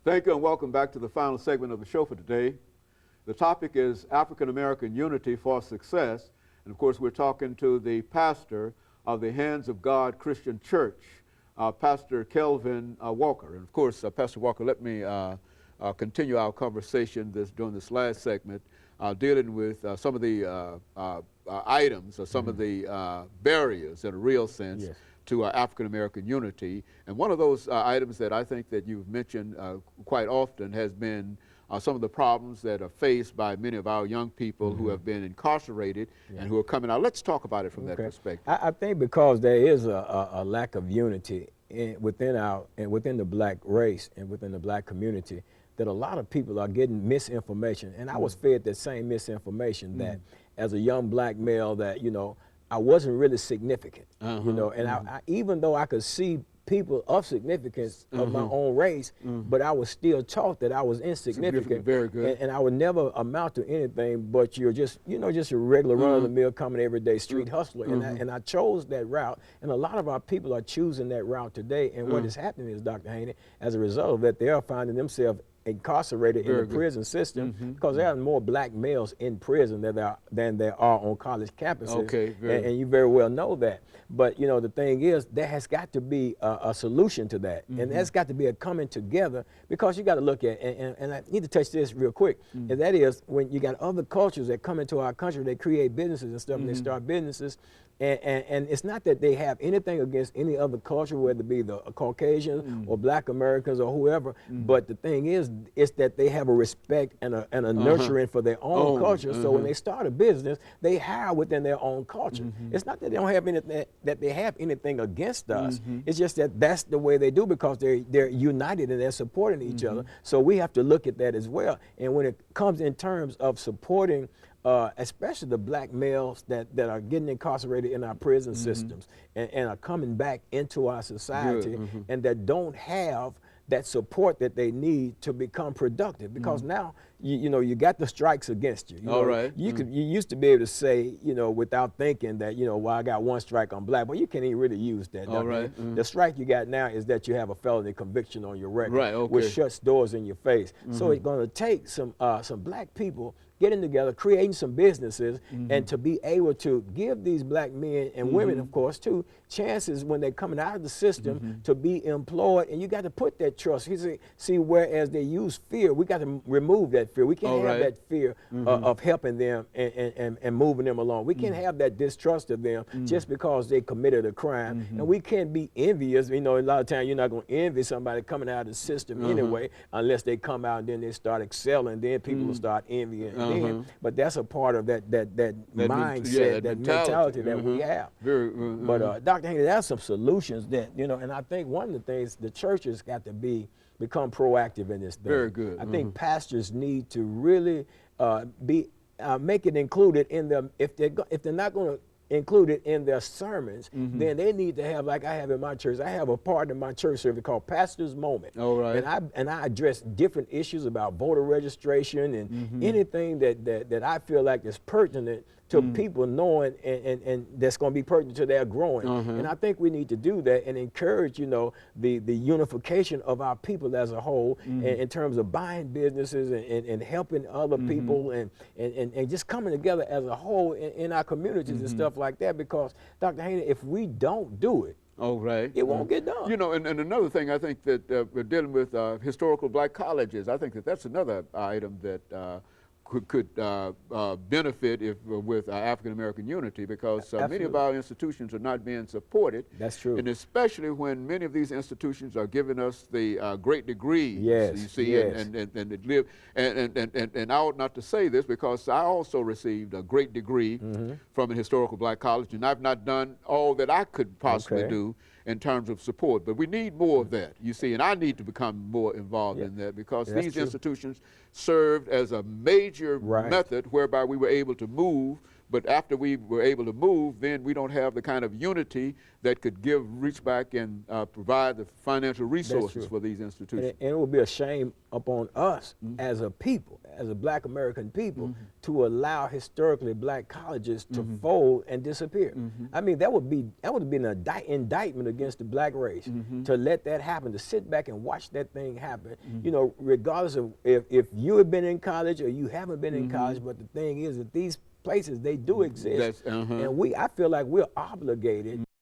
Thank you and welcome back to the final segment of the show for today. The topic is African American Unity for Success. And of course, we're talking to the pastor of the Hands of God Christian Church, Pastor Kelvin Walker. And of course, Pastor Walker, let me continue our conversation during this last segment, dealing with some of the items or some of the barriers in a real sense. Yes. To African American unity. And one of those items that I think that you've mentioned quite often has been some of the problems that are faced by many of our young people who have been incarcerated and who are coming out. Let's talk about it from that perspective. I think because there is a lack of unity within the black race and within the black community, that a lot of people are getting misinformation. And I was fed that same misinformation that as a young black male that, you know, I wasn't really significant, you know, and I, even though I could see people of significance of my own race, but I was still taught that I was insignificant. Very good. And I would never amount to anything, but you're just, you know, just a regular run-of-the-mill coming everyday street hustler. And I chose that route, and a lot of our people are choosing that route today. And what is happening is, Dr. Haney, as a result of that, they are finding themselves incarcerated in the prison system because there are more black males in prison than there are on college campuses. Okay, and you very well know that. But, you know, the thing is, there has got to be a solution to that. And there's got to be a coming together, because you got to look at, and I need to touch this real quick, and that is when you got other cultures that come into our country, they create businesses and stuff, and they start businesses. And it's not that they have anything against any other culture, whether it be the Caucasians or black Americans or whoever, but the thing is that they have a respect and a nurturing for their own culture. So when they start a business, they hire within their own culture. It's not that they don't have anything, that they have anything against us. It's just that that's the way they do, because they're united and they're supporting each other. So we have to look at that as well. And when it comes in terms of supporting especially the black males that are getting incarcerated in our prison systems and are coming back into our society and that don't have that support that they need to become productive, because now you know you got the strikes against you. All right. You used to be able to say, you know, without thinking that, you know, well, I got one strike on black, but you can't even really use that. All right. The strike you got now is that you have a felony conviction on your record, right, okay, which shuts doors in your face. So it's going to take some black people getting together, creating some businesses, and to be able to give these black men and women, of course, too, chances when they're coming out of the system to be employed. And you got to put that trust. See, whereas they use fear, we got to remove that fear. We can't have that fear of helping them and moving them along. We can't have that distrust of them just because they committed a crime. And we can't be envious. You know, a lot of times you're not going to envy somebody coming out of the system anyway, unless they come out and then they start excelling. Then people will start envying. But that's a part of that mindset, that mentality that we have. But Dr. Haney, there's some solutions that, you know, and I think one of the things, the churches got to become proactive in this thing. Very good. I think pastors need to really make it included in them. If they're not going to include it in their sermons, then they need to have, like I have in my church, I have a part in my church service called Pastor's Moment. All right. And I address different issues about voter registration and anything that I feel like is pertinent to people knowing and that's going to be pertinent to their growing. And I think we need to do that and encourage, you know, the unification of our people as a whole in terms of buying businesses and helping other people and just coming together as a whole in our communities and stuff like that. Because, Dr. Haney, if we don't do it, it won't get done. You know, and another thing I think that we're dealing with historical black colleges. I think that's another item that could benefit with African American unity, because many of our institutions are not being supported. That's true. And especially when many of these institutions are giving us the great degrees. Yes. You see, and it live and I ought not to say this, because I also received a great degree from a historical black college, and I've not done all that I could possibly do in terms of support. But we need more of that, you see, and I need to become more involved in that, because these institutions served as a major method whereby we were able to move but after we were able to move, then we don't have the kind of unity that could reach back and provide the financial resources for these institutions. And it would be a shame upon us as a people, as a black American people, to allow historically black colleges to fold and disappear. I mean, that would have been an indictment against the black race to let that happen, to sit back and watch that thing happen. You know, regardless of if you have been in college or you haven't been in college, but the thing is that these places, they do exist, and I feel like we're obligated